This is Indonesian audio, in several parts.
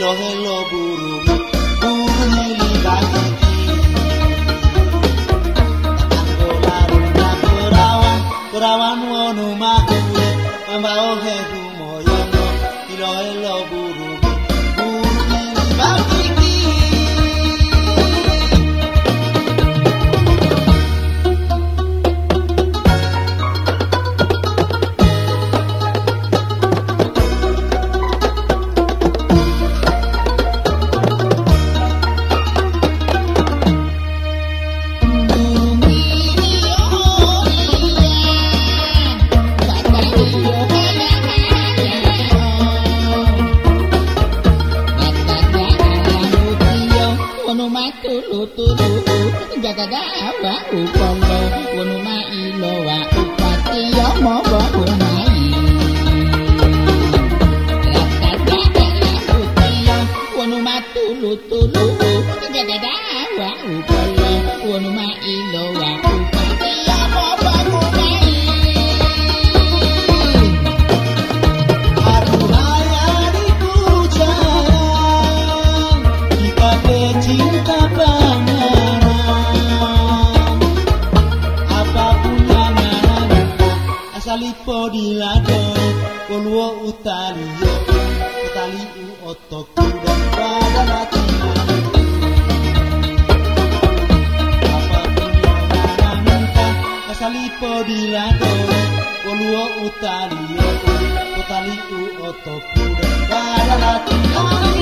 Helo burung mili bagi Kerawan wonu makule pambao hehu moyono ilo helo burung mili bagi Jagada wa upolo wonu mailo wa upati yo mobo umai Jagada utiyo wonu matulu tulu Jagada wa upolo wonu mailo wa upati yo mobo umai Aduhai adikku sayang kita cinta banget Salipo diladoni Poluo utaliyo Utali otoku dan pada latihan Apapun yang mana minta Salipo diladoni Poluo utaliyo Utali otoku dan pada latihan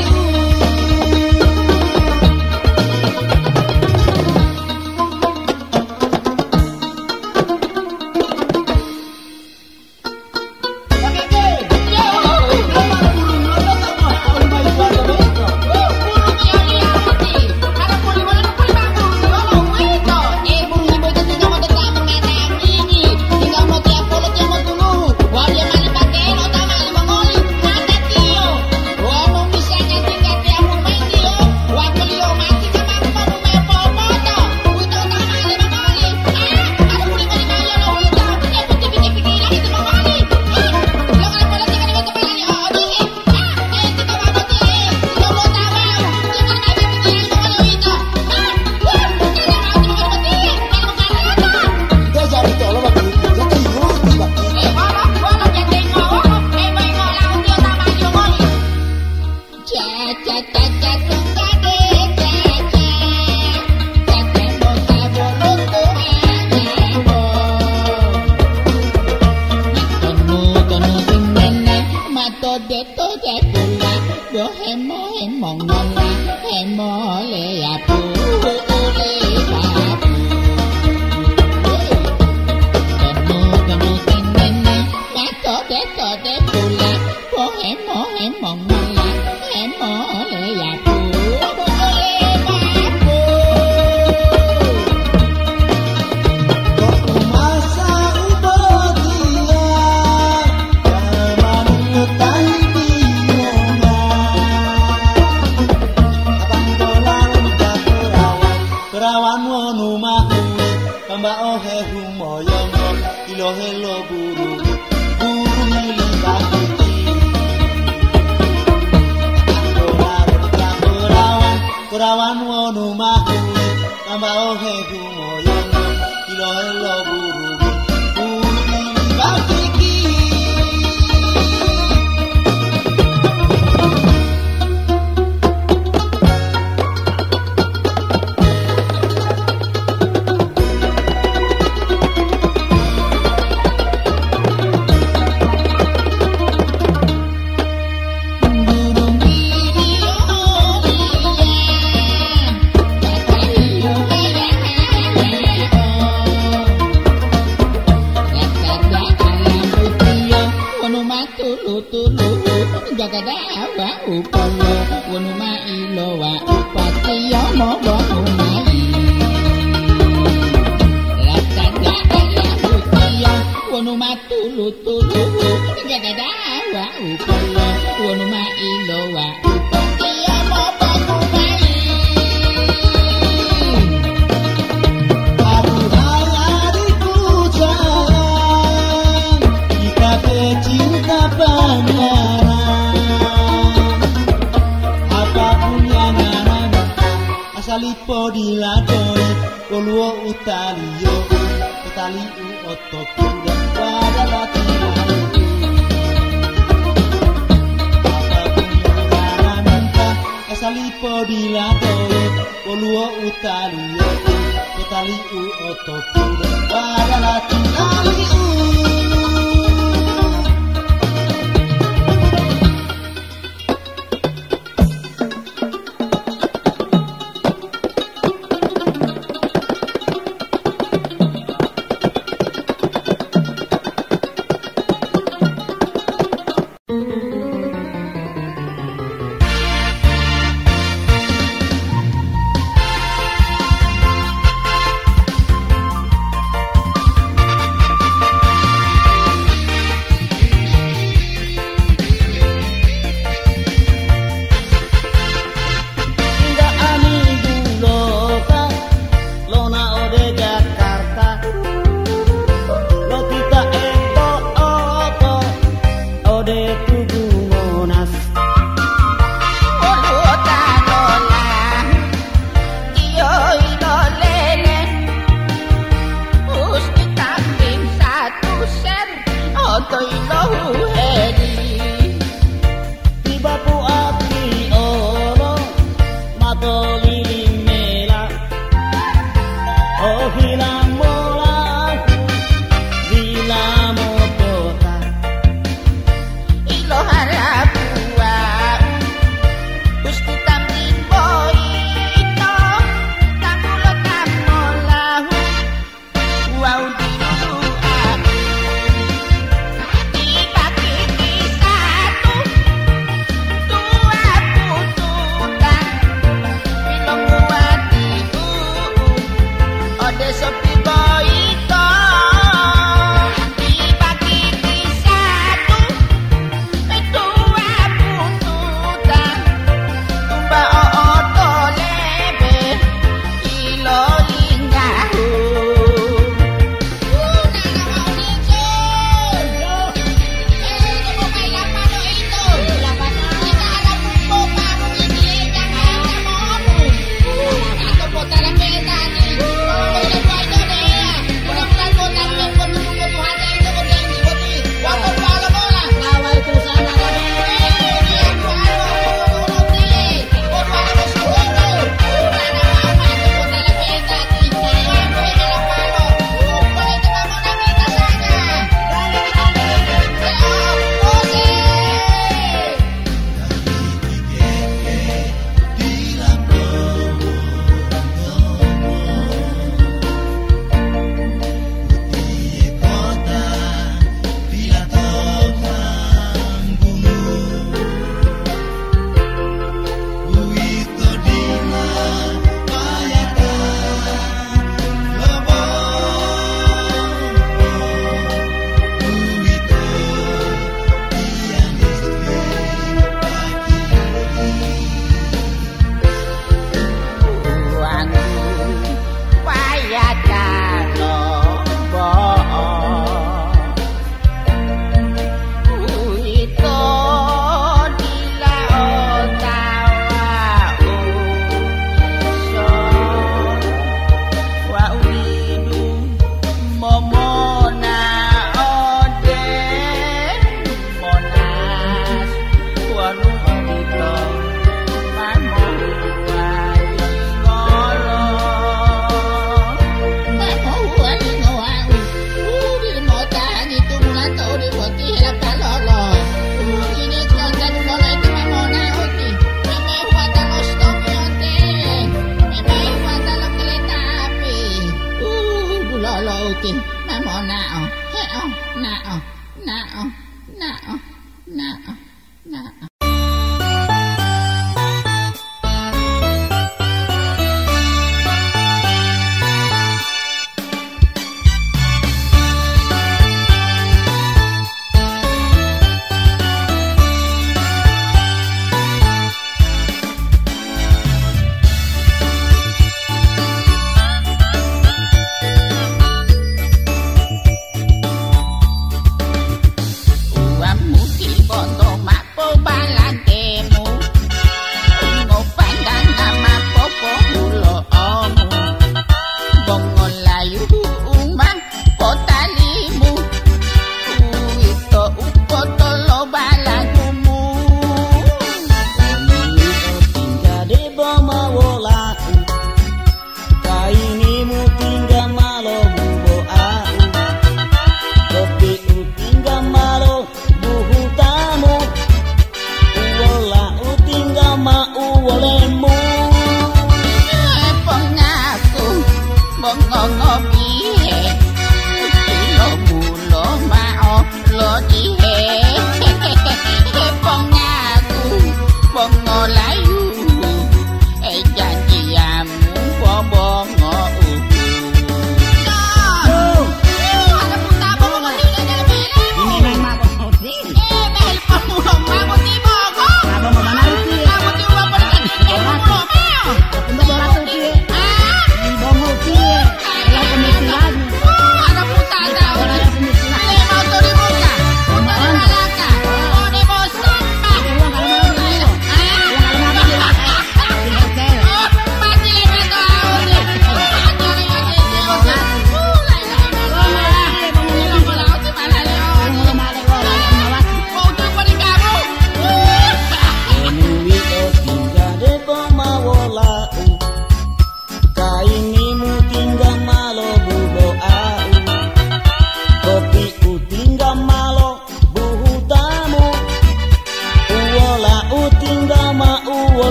Kerawan wonu makule tambah hebu moyono ilo helo burung bagi Jagada wa upolo wonu mailo wa upati yo mobo umai Jagada utiyo wonu matulu tulu Jagada wa upolo wonu mailo wa upati yo mobo umai Aduhai adikku sayang kita cinta banget podiladoi Oluo utalio Utali uotoku dan pada latihan Asali podiladoi Oluo utalio Utali uotoku dan pada latihan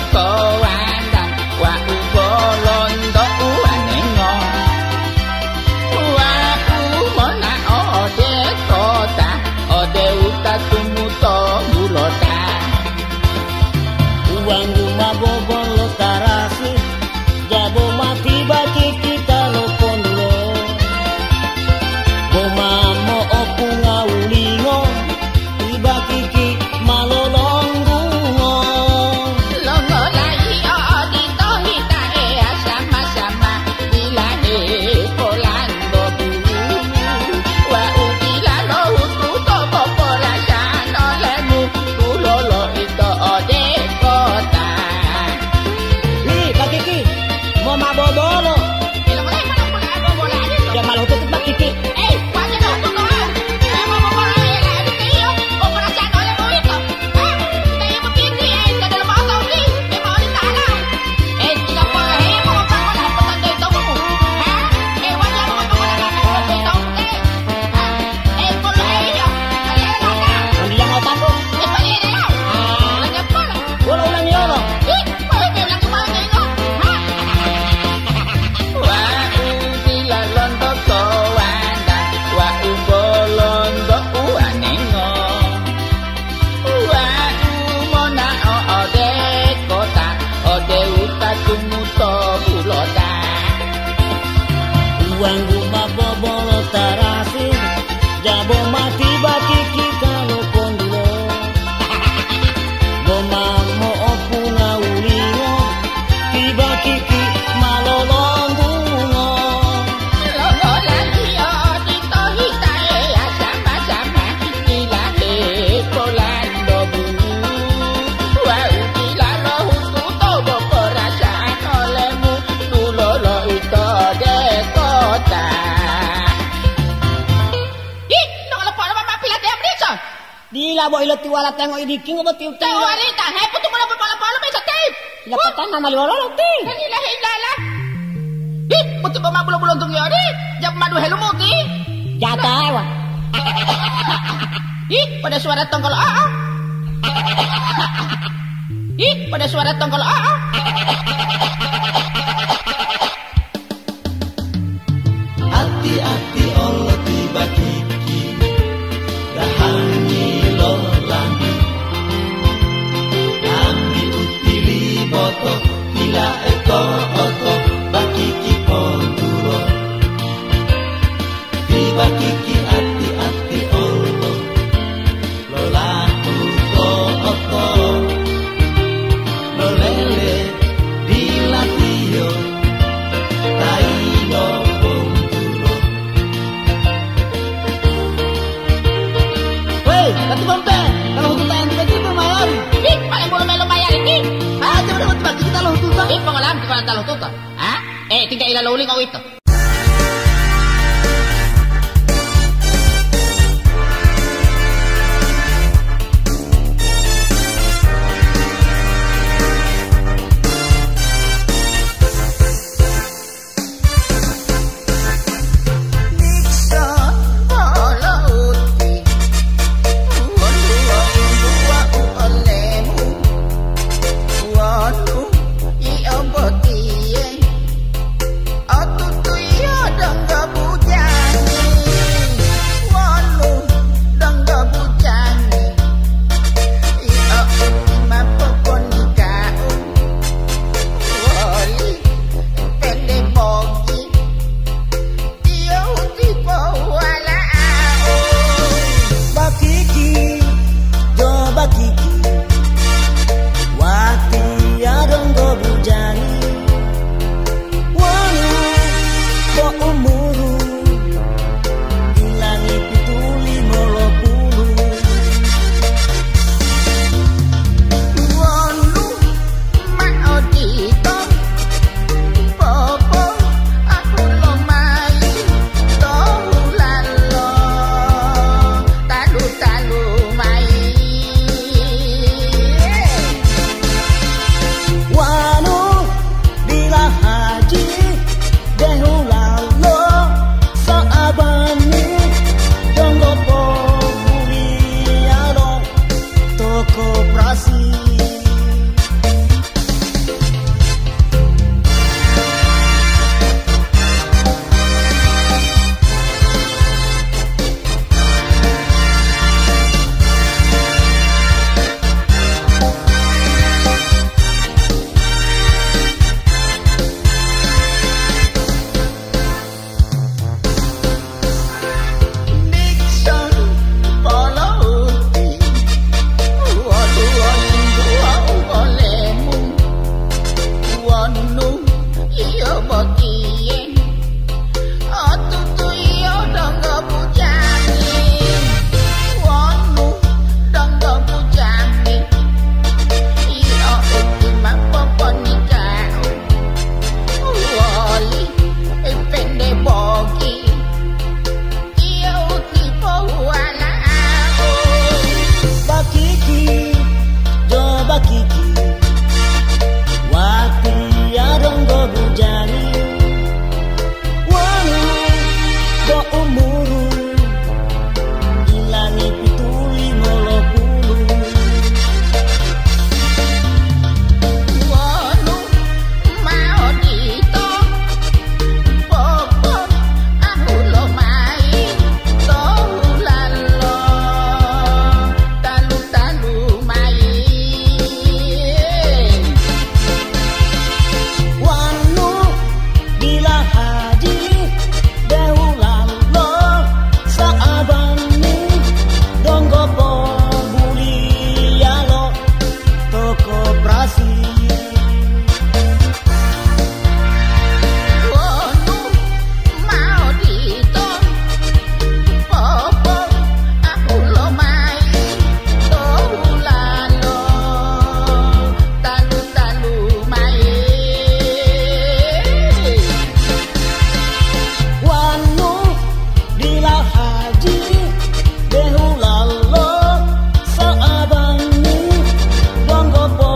toko wandang wa uga londo anengo wa umona ode kota ode uta tumuto mulota uang rumah bobol tarasi jabo mati bagi kita lo pondulo boma mo opu ngaulingo tiba kiki malolonggungo longo lai odi tohita sama-sama ilahe polando bulu wa ubila lo hutu tobo porasaan olemu tulolo ito ode kota nih Pak Kiki mau mabobolo ilang mulai mana bola ya malah tutup Pak Kiki wanya dong tutuan mau bola iyo o porasaan olemu ito tayo begini sa dalam auto ni mau di sana tidak boleh mau pangkola petanda ito mo wanya mo pangkola na ito boleh iyo yang mau tahu boleh iyo lagi bola bola ulang yolo uang rumah bobolo tarasi jabo mati bagi kita lo pondulo boma mo opu ngaulingo tiba kiki malolonggungo Dila boy lo tiwala tengok ini king obo tiu tiu. Wanita, putu bola bisa tip. La patana malolo lo ti. Hilala. Putu bama bulo-bulo tung yodi. Jam madu helu muti. Jata wa. Pada suara tongkol pada suara tongkol Hati-hati Allah tiba kiki dahangi lolangi kami utili boto bila eko oto baki kiponduro tiba kiki hati-hati Allah lolaku to oto lolele dilatio taino ponduro Wey, kati bompe, kalau hutu tayang tiba-tiba malari. Paling bulu melo mayar ini. Aja udah hutu bagi kita lo hutu tang. Pengalaman di mana tahu tuh? Tinggal ilaluling kau itu. Tutu Behu lalo saabangmu, bangga po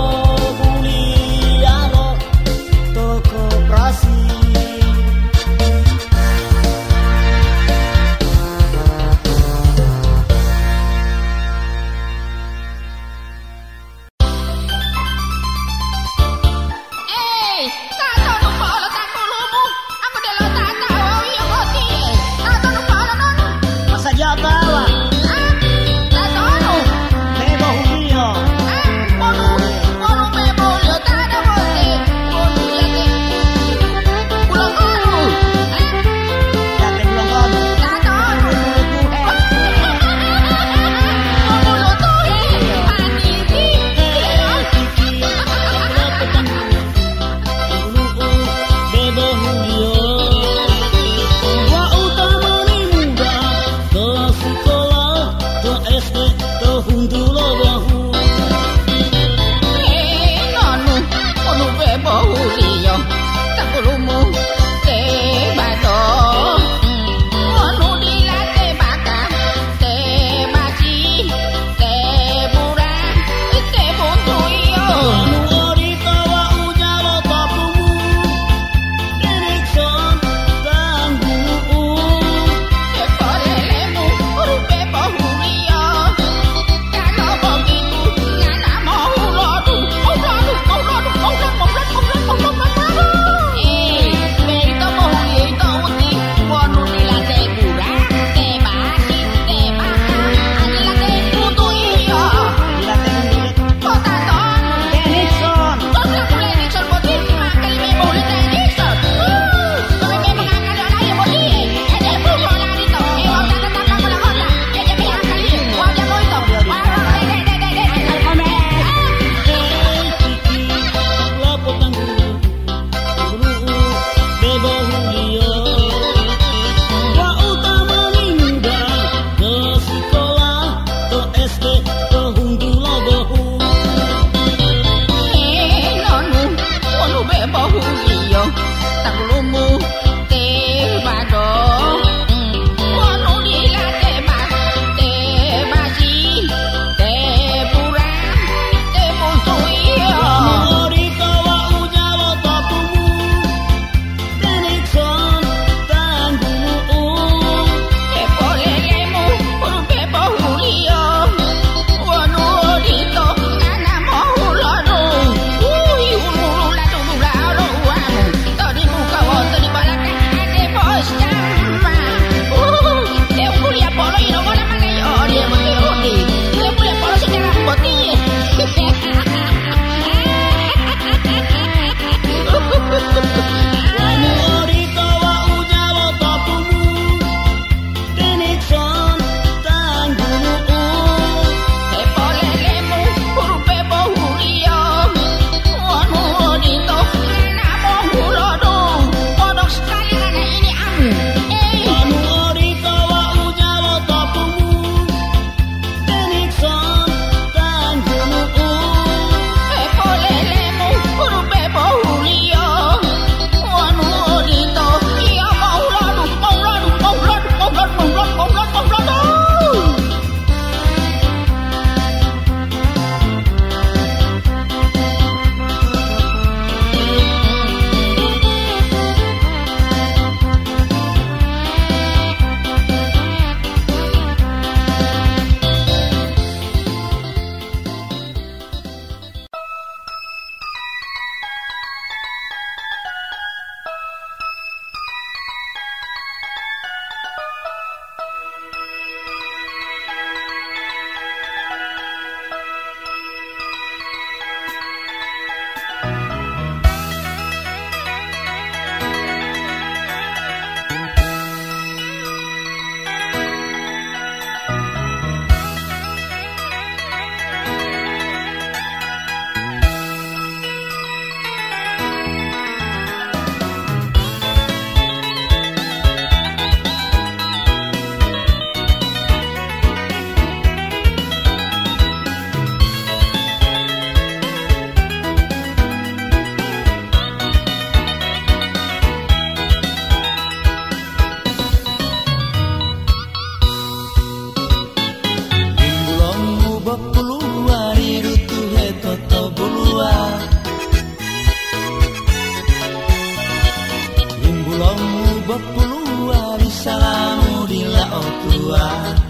dua.